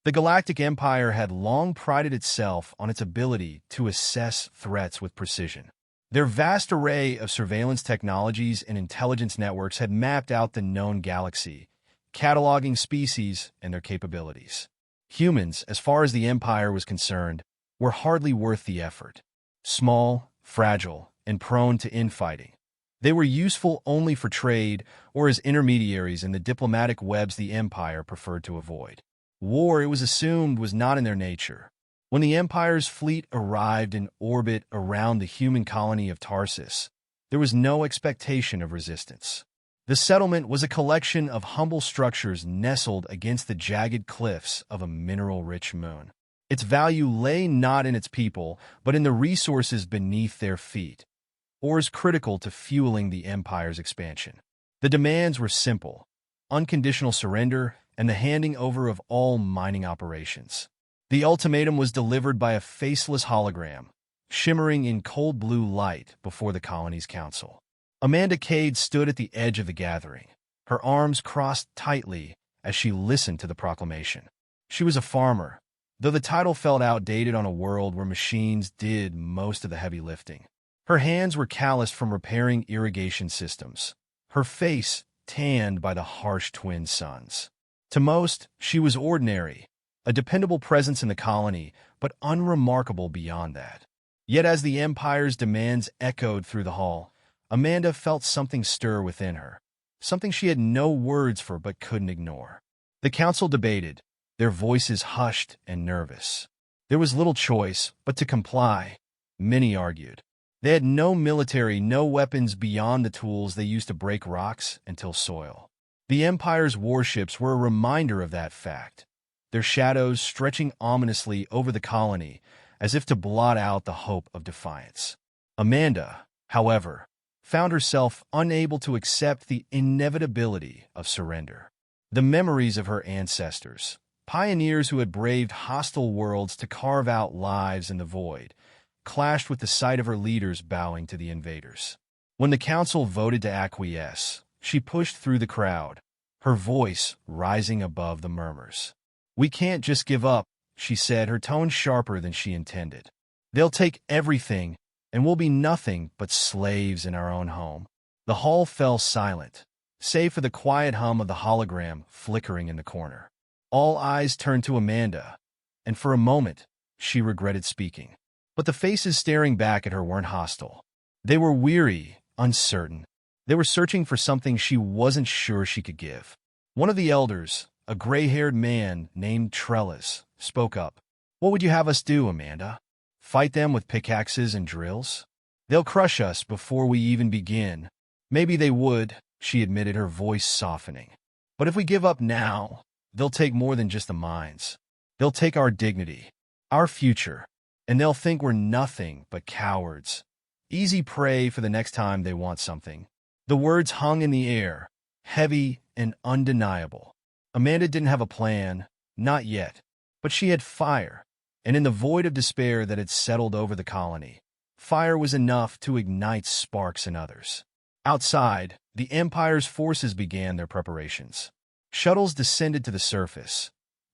The Galactic Empire had long prided itself on its ability to assess threats with precision. Their vast array of surveillance technologies and intelligence networks had mapped out the known galaxy, cataloging species and their capabilities. Humans, as far as the Empire was concerned, were hardly worth the effort. Small, fragile, and prone to infighting. They were useful only for trade or as intermediaries in the diplomatic webs the Empire preferred to avoid. War, it was assumed, was not in their nature. When the Empire's fleet arrived in orbit around the human colony of Tarsus, there was no expectation of resistance. The settlement was a collection of humble structures nestled against the jagged cliffs of a mineral-rich moon. Its value lay not in its people, but in the resources beneath their feet, ores critical to fueling the Empire's expansion. The demands were simple: unconditional surrender and the handing over of all mining operations. The ultimatum was delivered by a faceless hologram, shimmering in cold blue light before the colony's council. Amanda Cade stood at the edge of the gathering, her arms crossed tightly as she listened to the proclamation. She was a farmer, though the title felt outdated on a world where machines did most of the heavy lifting. Her hands were calloused from repairing irrigation systems, her face tanned by the harsh twin suns. To most, she was ordinary, a dependable presence in the colony, but unremarkable beyond that. Yet as the Empire's demands echoed through the hall, Amanda felt something stir within her, something she had no words for but couldn't ignore. The council debated, their voices hushed and nervous. There was little choice but to comply, many argued. They had no military, no weapons beyond the tools they used to break rocks and till soil. The Empire's warships were a reminder of that fact, their shadows stretching ominously over the colony as if to blot out the hope of defiance. Amanda, however, found herself unable to accept the inevitability of surrender. The memories of her ancestors, pioneers who had braved hostile worlds to carve out lives in the void, clashed with the sight of her leaders bowing to the invaders. When the council voted to acquiesce, she pushed through the crowd, her voice rising above the murmurs. "We can't just give up," she said, her tone sharper than she intended. "They'll take everything, and we'll be nothing but slaves in our own home." The hall fell silent, save for the quiet hum of the hologram flickering in the corner. All eyes turned to Amanda, and for a moment, she regretted speaking. But the faces staring back at her weren't hostile. They were weary, uncertain. They were searching for something she wasn't sure she could give. One of the elders, a gray-haired man named Trellis, spoke up. "What would you have us do, Amanda? Fight them with pickaxes and drills? They'll crush us before we even begin." "Maybe they would," she admitted, her voice softening. "But if we give up now, they'll take more than just the mines. They'll take our dignity, our future, and they'll think we're nothing but cowards. Easy prey for the next time they want something." The words hung in the air, heavy and undeniable. Amanda didn't have a plan, not yet, but she had fire, and in the void of despair that had settled over the colony, fire was enough to ignite sparks in others. Outside, the Empire's forces began their preparations. Shuttles descended to the surface,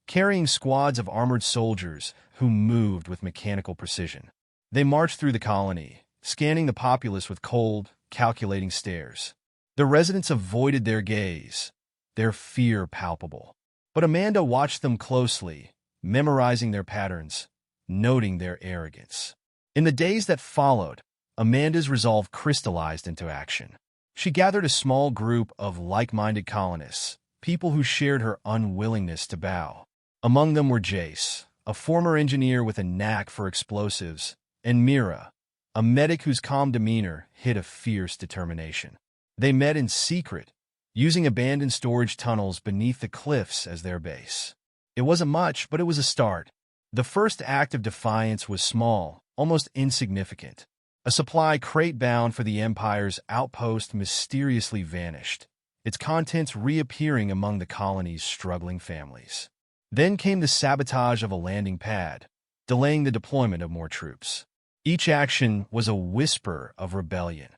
carrying squads of armored soldiers who moved with mechanical precision. They marched through the colony, scanning the populace with cold, calculating stares. The residents avoided their gaze, their fear palpable. But Amanda watched them closely, memorizing their patterns, noting their arrogance. In the days that followed, Amanda's resolve crystallized into action. She gathered a small group of like-minded colonists, people who shared her unwillingness to bow. Among them were Jace, a former engineer with a knack for explosives, and Mira, a medic whose calm demeanor hid a fierce determination. They met in secret, using abandoned storage tunnels beneath the cliffs as their base. It wasn't much, but it was a start. The first act of defiance was small, almost insignificant. A supply crate bound for the Empire's outpost mysteriously vanished, its contents reappearing among the colony's struggling families. Then came the sabotage of a landing pad, delaying the deployment of more troops. Each action was a whisper of rebellion,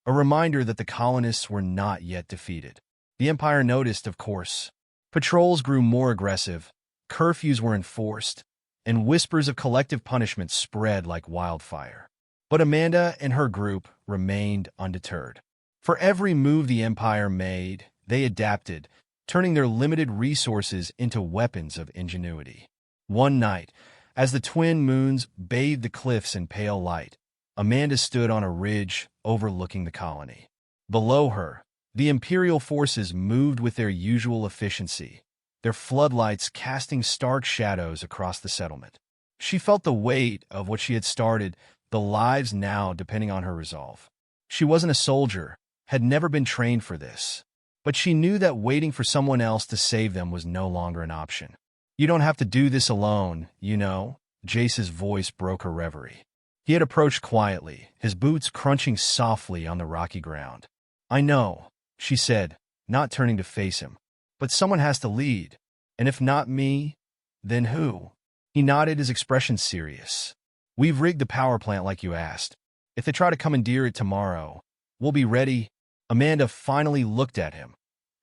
a reminder that the colonists were not yet defeated. The Empire noticed, of course. Patrols grew more aggressive, Curfews were enforced, and whispers of collective punishment spread like wildfire. But Amanda and her group remained undeterred. For every move the Empire made, they adapted, turning their limited resources into weapons of ingenuity. One night, as the twin moons bathed the cliffs in pale light, Amanda stood on a ridge overlooking the colony. Below her, the Imperial forces moved with their usual efficiency, their floodlights casting stark shadows across the settlement. She felt the weight of what she had started, the lives now depending on her resolve. She wasn't a soldier, had never been trained for this, but she knew that waiting for someone else to save them was no longer an option. "You don't have to do this alone, you know," Jace's voice broke her reverie. He had approached quietly, his boots crunching softly on the rocky ground. "I know," she said, not turning to face him. "But someone has to lead. And if not me, then who?" He nodded, his expression serious. "We've rigged the power plant like you asked. If they try to commandeer it tomorrow, we'll be ready." Amanda finally looked at him,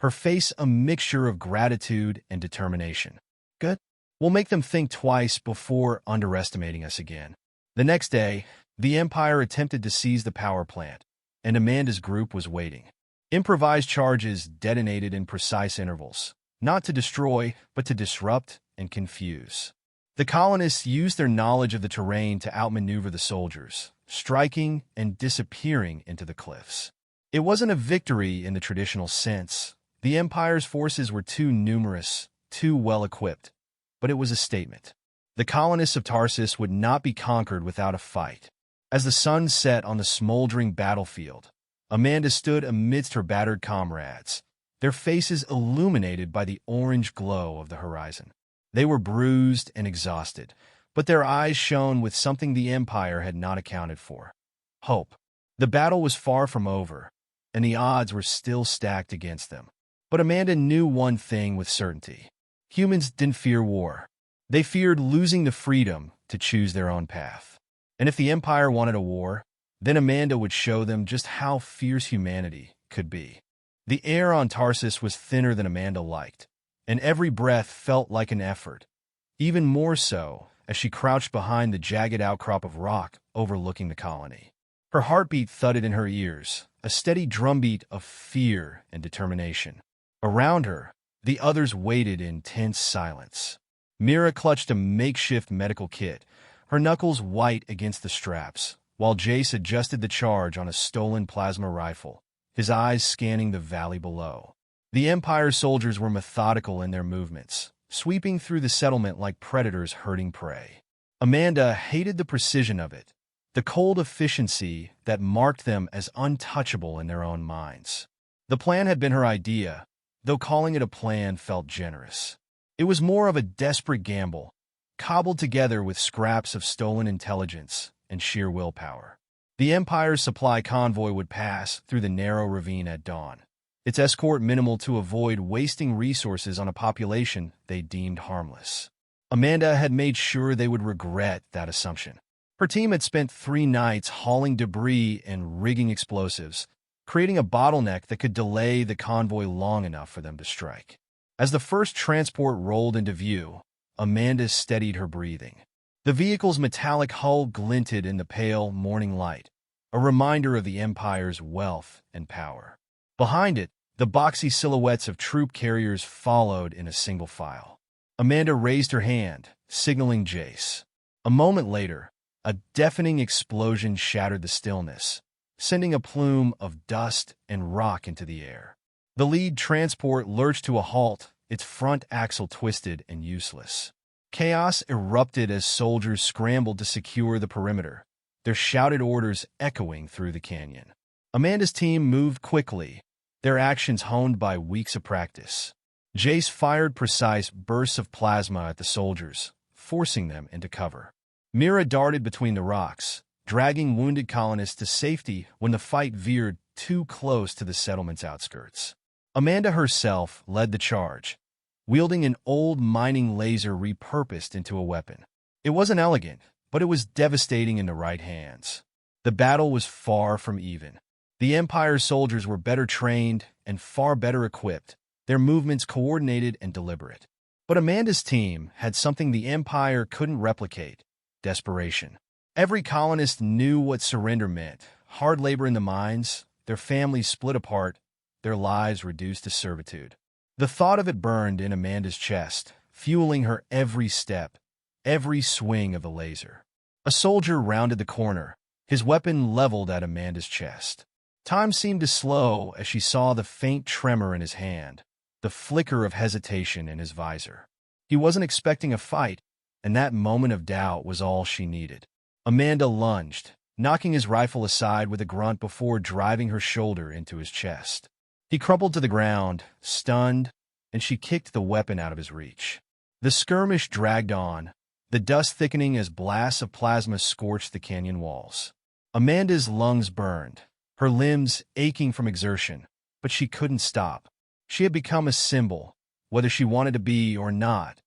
her face a mixture of gratitude and determination. "Good. We'll make them think twice before underestimating us again." The next day, the Empire attempted to seize the power plant, and Amanda's group was waiting. Improvised charges detonated in precise intervals, not to destroy, but to disrupt and confuse. The colonists used their knowledge of the terrain to outmaneuver the soldiers, striking and disappearing into the cliffs. It wasn't a victory in the traditional sense. The Empire's forces were too numerous, too well-equipped, but it was a statement. The colonists of Tarsus would not be conquered without a fight. As the sun set on the smoldering battlefield, Amanda stood amidst her battered comrades, their faces illuminated by the orange glow of the horizon. They were bruised and exhausted, but their eyes shone with something the Empire had not accounted for: hope. The battle was far from over, and the odds were still stacked against them. But Amanda knew one thing with certainty. Humans didn't fear war. They feared losing the freedom to choose their own path. And if the Empire wanted a war, then Amanda would show them just how fierce humanity could be. The air on Tarsus was thinner than Amanda liked, and every breath felt like an effort, even more so as she crouched behind the jagged outcrop of rock overlooking the colony. Her heartbeat thudded in her ears, a steady drumbeat of fear and determination. Around her, the others waited in tense silence. Mira clutched a makeshift medical kit, her knuckles white against the straps, while Jace adjusted the charge on a stolen plasma rifle, his eyes scanning the valley below. The Empire's soldiers were methodical in their movements, sweeping through the settlement like predators herding prey. Amanda hated the precision of it, the cold efficiency that marked them as untouchable in their own minds. The plan had been her idea, though calling it a plan felt generous. It was more of a desperate gamble, cobbled together with scraps of stolen intelligence and sheer willpower. The Empire's supply convoy would pass through the narrow ravine at dawn, its escort minimal to avoid wasting resources on a population they deemed harmless. Amanda had made sure they would regret that assumption. Her team had spent 3 nights hauling debris and rigging explosives, creating a bottleneck that could delay the convoy long enough for them to strike. As the first transport rolled into view, Amanda steadied her breathing. The vehicle's metallic hull glinted in the pale morning light, a reminder of the Empire's wealth and power. Behind it, the boxy silhouettes of troop carriers followed in a single file. Amanda raised her hand, signaling Jace. A moment later, a deafening explosion shattered the stillness, sending a plume of dust and rock into the air. The lead transport lurched to a halt, its front axle twisted and useless. Chaos erupted as soldiers scrambled to secure the perimeter, their shouted orders echoing through the canyon. Amanda's team moved quickly, their actions honed by weeks of practice. Jace fired precise bursts of plasma at the soldiers, forcing them into cover. Mira darted between the rocks, dragging wounded colonists to safety when the fight veered too close to the settlement's outskirts. Amanda herself led the charge, wielding an old mining laser repurposed into a weapon. It wasn't elegant, but it was devastating in the right hands. The battle was far from even. The Empire's soldiers were better trained and far better equipped, their movements coordinated and deliberate. But Amanda's team had something the Empire couldn't replicate: desperation. Every colonist knew what surrender meant: hard labor in the mines, their families split apart, their lives reduced to servitude. The thought of it burned in Amanda's chest, fueling her every step, every swing of the laser. A soldier rounded the corner, his weapon leveled at Amanda's chest. Time seemed to slow as she saw the faint tremor in his hand, the flicker of hesitation in his visor. He wasn't expecting a fight, and that moment of doubt was all she needed. Amanda lunged, knocking his rifle aside with a grunt before driving her shoulder into his chest. He crumpled to the ground, stunned, and she kicked the weapon out of his reach. The skirmish dragged on, the dust thickening as blasts of plasma scorched the canyon walls. Amanda's lungs burned, her limbs aching from exertion, but she couldn't stop. She had become a symbol, whether she wanted to be or not,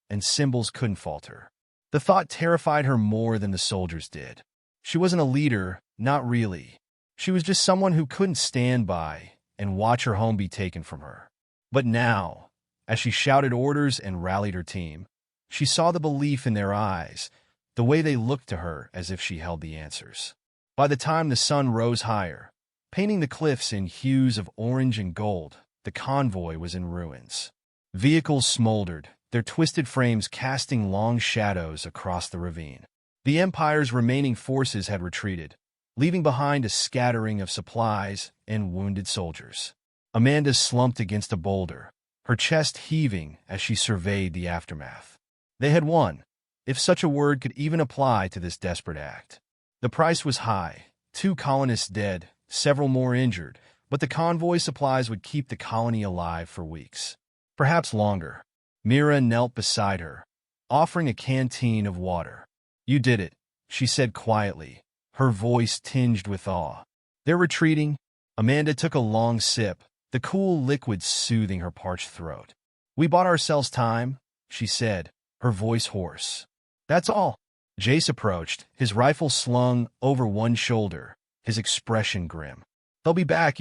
and symbols couldn't falter. The thought terrified her more than the soldiers did. She wasn't a leader, not really. She was just someone who couldn't stand by and watch her home be taken from her. But now, as she shouted orders and rallied her team, she saw the belief in their eyes, the way they looked to her as if she held the answers. By the time the sun rose higher, painting the cliffs in hues of orange and gold, the convoy was in ruins. Vehicles smoldered, their twisted frames casting long shadows across the ravine. The Empire's remaining forces had retreated, leaving behind a scattering of supplies and wounded soldiers. Amanda slumped against a boulder, her chest heaving as she surveyed the aftermath. They had won, if such a word could even apply to this desperate act. The price was high: 2 colonists dead, several more injured, but the convoy supplies would keep the colony alive for weeks, perhaps longer. Mira knelt beside her, offering a canteen of water. "You did it," she said quietly, her voice tinged with awe. "They're retreating." Amanda took a long sip, the cool liquid soothing her parched throat. "We bought ourselves time," she said, her voice hoarse. "That's all." Jace approached, his rifle slung over one shoulder, his expression grim. "They'll be back,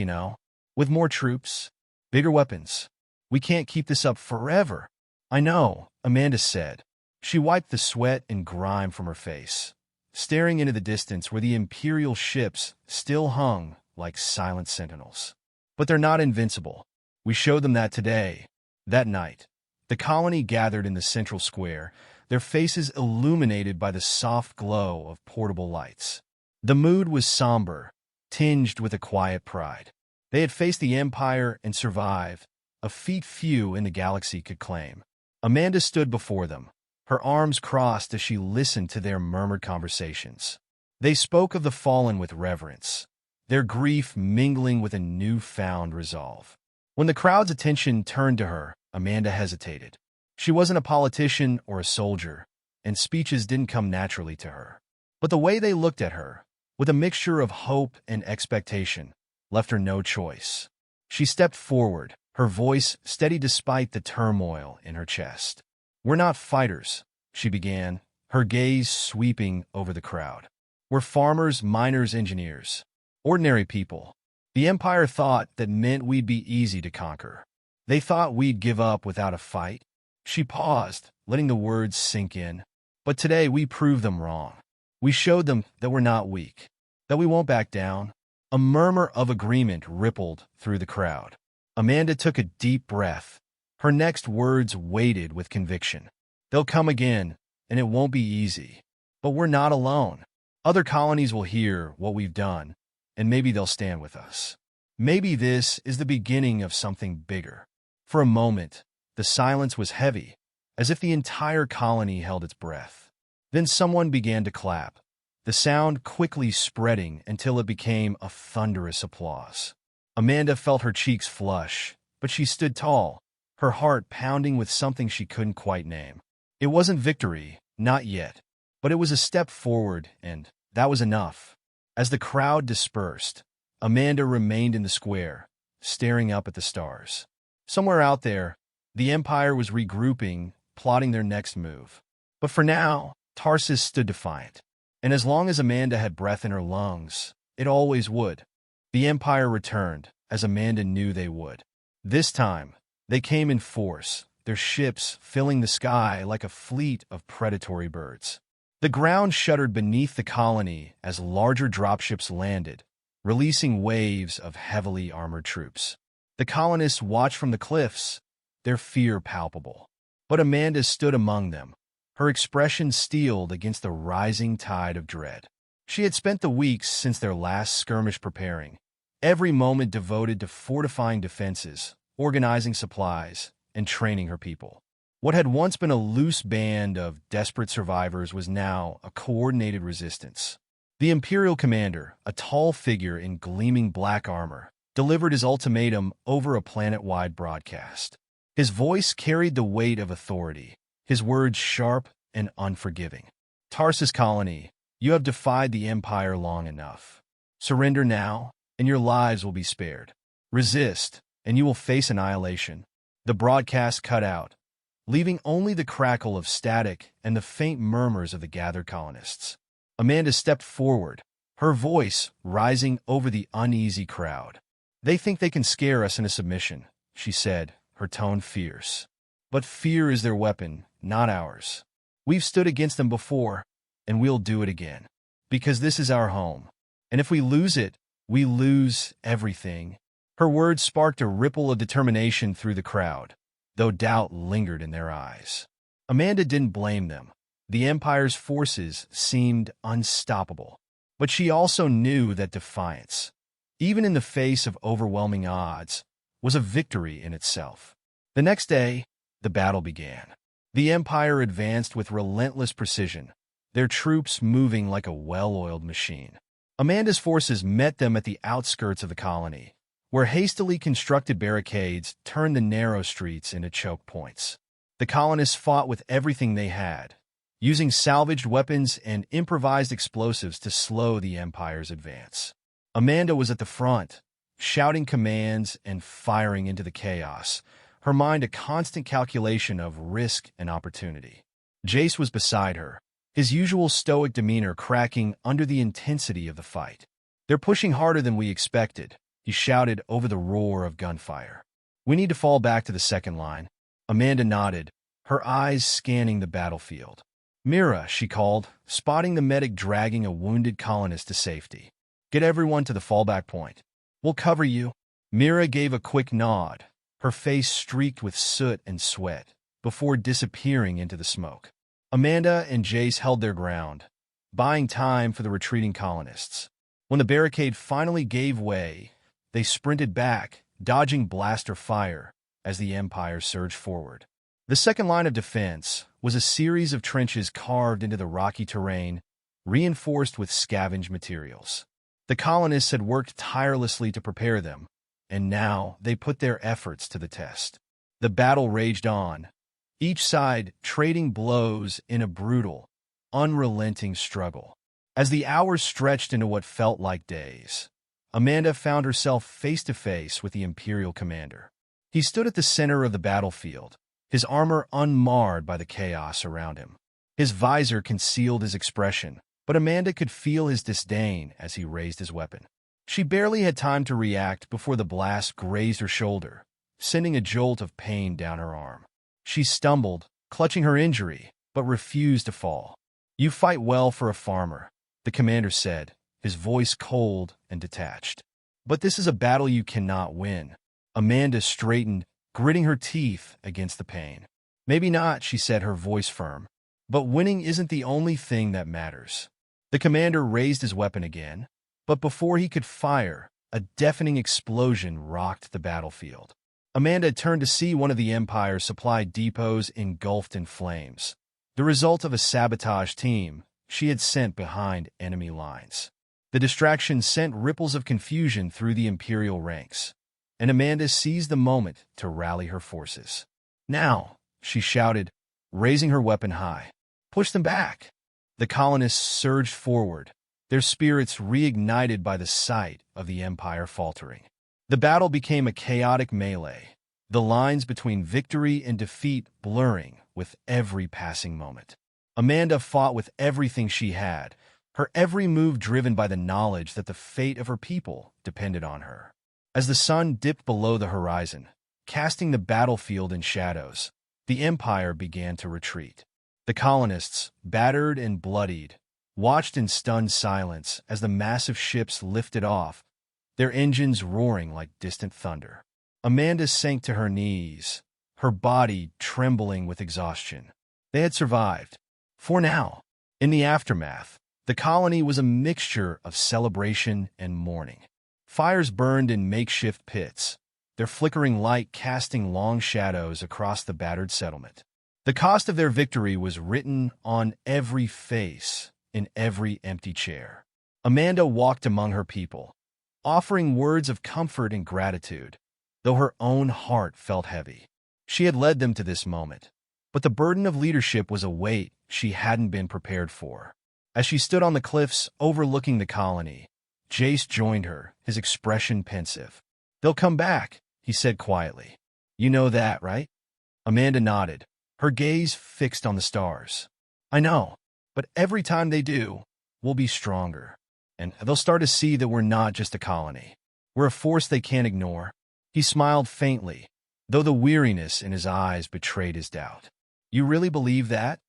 with more troops, bigger weapons. We can't keep this up forever." "I know," Amanda said. She wiped the sweat and grime from her face, staring into the distance where the Imperial ships still hung like silent sentinels. "But they're not invincible. We showed them that today." That night, the colony gathered in the central square, their faces illuminated by the soft glow of portable lights. The mood was somber, tinged with a quiet pride. They had faced the Empire and survived, a feat few in the galaxy could claim. Amanda stood before them, her arms crossed as she listened to their murmured conversations. They spoke of the fallen with reverence, their grief mingling with a newfound resolve. When the crowd's attention turned to her, Amanda hesitated. She wasn't a politician or a soldier, and speeches didn't come naturally to her. But the way they looked at her, with a mixture of hope and expectation, left her no choice. She stepped forward, her voice steady despite the turmoil in her chest. "We're not fighters," she began, her gaze sweeping over the crowd. "We're farmers, miners, engineers. Ordinary people. The Empire thought that meant we'd be easy to conquer. They thought we'd give up without a fight." She paused, letting the words sink in. "But today we proved them wrong. We showed them that we're not weak, that we won't back down." A murmur of agreement rippled through the crowd. Amanda took a deep breath. Her next words weighted with conviction. "They'll come again, and it won't be easy. But we're not alone. Other colonies will hear what we've done, and maybe they'll stand with us. Maybe this is the beginning of something bigger." For a moment, the silence was heavy, as if the entire colony held its breath. Then someone began to clap, the sound quickly spreading until it became a thunderous applause. Amanda felt her cheeks flush, but she stood tall, her heart pounding with something she couldn't quite name. It wasn't victory, not yet, but it was a step forward, and that was enough. As the crowd dispersed, Amanda remained in the square, staring up at the stars. Somewhere out there, the Empire was regrouping, plotting their next move. But for now, Tarsus stood defiant. And as long as Amanda had breath in her lungs, it always would. The Empire returned, as Amanda knew they would. This time, they came in force, their ships filling the sky like a fleet of predatory birds. The ground shuddered beneath the colony as larger dropships landed, releasing waves of heavily armored troops. The colonists watched from the cliffs, their fear palpable. But Amanda stood among them, her expression steeled against the rising tide of dread. She had spent the weeks since their last skirmish preparing, every moment devoted to fortifying defenses, organizing supplies, and training her people. What had once been a loose band of desperate survivors was now a coordinated resistance. The Imperial commander, a tall figure in gleaming black armor, delivered his ultimatum over a planet-wide broadcast. His voice carried the weight of authority, his words sharp and unforgiving. Tarsus colony, you have defied the Empire long enough. Surrender now, and your lives will be spared. Resist, and you will face annihilation. The broadcast cut out, leaving only the crackle of static and the faint murmurs of the gathered colonists. Amanda stepped forward, her voice rising over the uneasy crowd. They think they can scare us into submission, she said, her tone fierce. But fear is their weapon, not ours. We've stood against them before, and we'll do it again. Because this is our home. And if we lose it, we lose everything. Her words sparked a ripple of determination through the crowd, though doubt lingered in their eyes. Amanda didn't blame them. The Empire's forces seemed unstoppable. But she also knew that defiance, even in the face of overwhelming odds, was a victory in itself. The next day, the battle began. The Empire advanced with relentless precision, their troops moving like a well-oiled machine. Amanda's forces met them at the outskirts of the colony, where hastily constructed barricades turned the narrow streets into choke points. The colonists fought with everything they had, using salvaged weapons and improvised explosives to slow the Empire's advance. Amanda was at the front, shouting commands and firing into the chaos, her mind a constant calculation of risk and opportunity. Jace was beside her, his usual stoic demeanor cracking under the intensity of the fight. "They're pushing harder than we expected," he shouted over the roar of gunfire. "We need to fall back to the second line." Amanda nodded, her eyes scanning the battlefield. "Mira," she called, spotting the medic dragging a wounded colonist to safety. "Get everyone to the fallback point. We'll cover you." Mira gave a quick nod, her face streaked with soot and sweat, before disappearing into the smoke. Amanda and Jace held their ground, buying time for the retreating colonists. When the barricade finally gave way, they sprinted back, dodging blaster fire as the Empire surged forward. The second line of defense was a series of trenches carved into the rocky terrain, reinforced with scavenged materials. The colonists had worked tirelessly to prepare them, and now they put their efforts to the test. The battle raged on, each side trading blows in a brutal, unrelenting struggle. As the hours stretched into what felt like days, Amanda found herself face-to-face with the Imperial commander. He stood at the center of the battlefield, his armor unmarred by the chaos around him. His visor concealed his expression, but Amanda could feel his disdain as he raised his weapon. She barely had time to react before the blast grazed her shoulder, sending a jolt of pain down her arm. She stumbled, clutching her injury, but refused to fall. "You fight well for a farmer," the commander said, his voice cold and detached. "But this is a battle you cannot win." Amanda straightened, gritting her teeth against the pain. "Maybe not," she said, her voice firm. "But winning isn't the only thing that matters." The commander raised his weapon again, but before he could fire, a deafening explosion rocked the battlefield. Amanda turned to see one of the Empire's supply depots engulfed in flames, the result of a sabotage team she had sent behind enemy lines. The distraction sent ripples of confusion through the Imperial ranks, and Amanda seized the moment to rally her forces. "Now," she shouted, raising her weapon high. "Push them back!" The colonists surged forward, their spirits reignited by the sight of the Empire faltering. The battle became a chaotic melee, the lines between victory and defeat blurring with every passing moment. Amanda fought with everything she had, her every move driven by the knowledge that the fate of her people depended on her. As the sun dipped below the horizon, casting the battlefield in shadows, the Empire began to retreat. The colonists, battered and bloodied, watched in stunned silence as the massive ships lifted off, their engines roaring like distant thunder. Amanda sank to her knees, her body trembling with exhaustion. They had survived. For now. In the aftermath, the colony was a mixture of celebration and mourning. Fires burned in makeshift pits, their flickering light casting long shadows across the battered settlement. The cost of their victory was written on every face, in every empty chair. Amanda walked among her people, offering words of comfort and gratitude, though her own heart felt heavy. She had led them to this moment, but the burden of leadership was a weight she hadn't been prepared for. As she stood on the cliffs overlooking the colony, Jace joined her, his expression pensive. "They'll come back," he said quietly. "You know that, right?" Amanda nodded, her gaze fixed on the stars. "I know, but every time they do, we'll be stronger. And they'll start to see that we're not just a colony. We're a force they can't ignore." He smiled faintly, though the weariness in his eyes betrayed his doubt. "You really believe that?"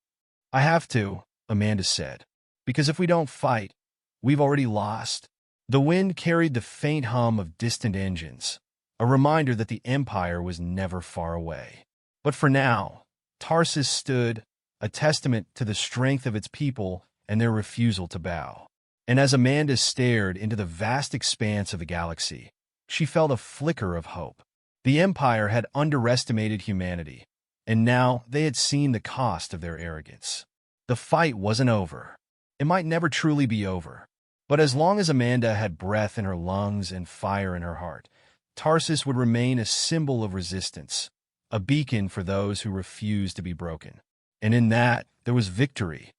"I have to," Amanda said, "because if we don't fight, we've already lost." The wind carried the faint hum of distant engines, a reminder that the Empire was never far away. But for now, Tarsus stood, a testament to the strength of its people and their refusal to bow. And as Amanda stared into the vast expanse of the galaxy, she felt a flicker of hope. The Empire had underestimated humanity, and now they had seen the cost of their arrogance. The fight wasn't over. It might never truly be over. But as long as Amanda had breath in her lungs and fire in her heart, Tarsus would remain a symbol of resistance, a beacon for those who refused to be broken. And in that, there was victory,